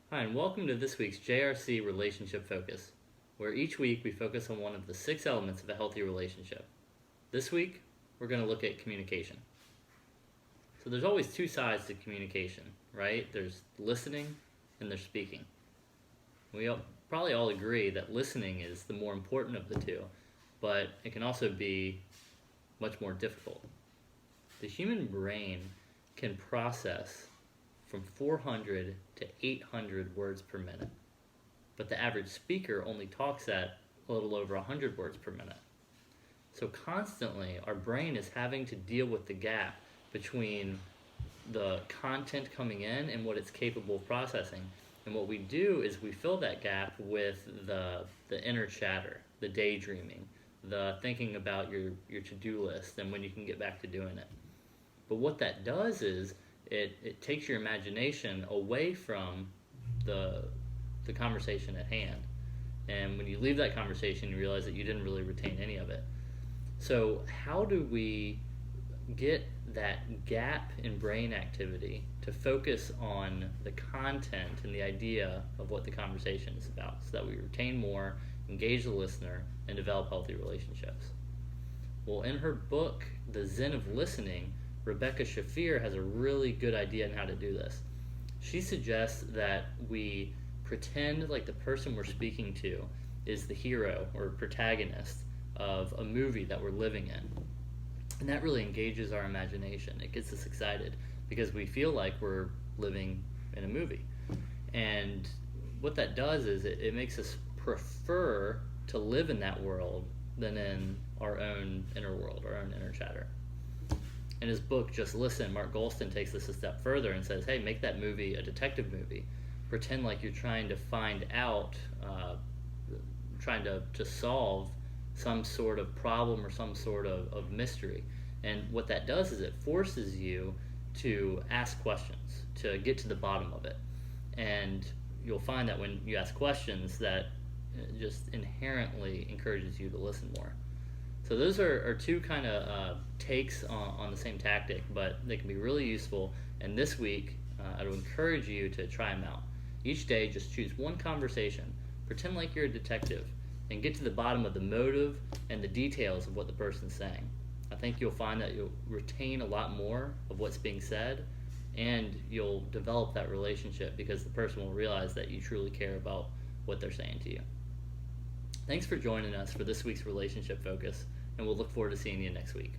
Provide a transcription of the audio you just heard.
Hi, and welcome to this week's JRC Relationship Focus, where each week we focus on one of the 6 elements of a healthy relationship. This week, we're going to look at communication. So there's always 2 sides to communication, right? There's listening and there's speaking. We probably all agree that listening is the more important of the two, but it can also be much more difficult. The human brain can process from 400 to 800 words per minute, but the average speaker only talks at a little over 100 words per minute. So constantly our brain is having to deal with the gap between the content coming in and what it's capable of processing. And what we do is we fill that gap with the inner chatter, the daydreaming, the thinking about your to-do list and when you can get back to doing it. But what that does is it takes your imagination away from the conversation at hand. And when you leave that conversation, you realize that you didn't really retain any of it. So how do we get that gap in brain activity to focus on the content and the idea of what the conversation is about so that we retain more, engage the listener, and develop healthy relationships? Well, in her book, The Zen of Listening, Rebecca Shafir has a really good idea on how to do this. She suggests that we pretend like the person we're speaking to is the hero or protagonist of a movie that we're living in. And that really engages our imagination. It gets us excited because we feel like we're living in a movie. And what that does is it makes us prefer to live in that world than in our own inner world, our own inner chatter. In his book, Just Listen, Mark Goldstein takes this a step further and says, hey, make that movie a detective movie. Pretend like you're trying to find out, trying to solve some sort of problem or some sort of mystery. And what that does is it forces you to ask questions, to get to the bottom of it. And you'll find that when you ask questions, that just inherently encourages you to listen more. So those are 2 kind of takes on the same tactic, but they can be really useful. And this week, I would encourage you to try them out. Each day, just choose one conversation, pretend like you're a detective, and get to the bottom of the motive and the details of what the person's saying. I think you'll find that you'll retain a lot more of what's being said, and you'll develop that relationship because the person will realize that you truly care about what they're saying to you. Thanks for joining us for this week's Relationship Focus, and we'll look forward to seeing you next week.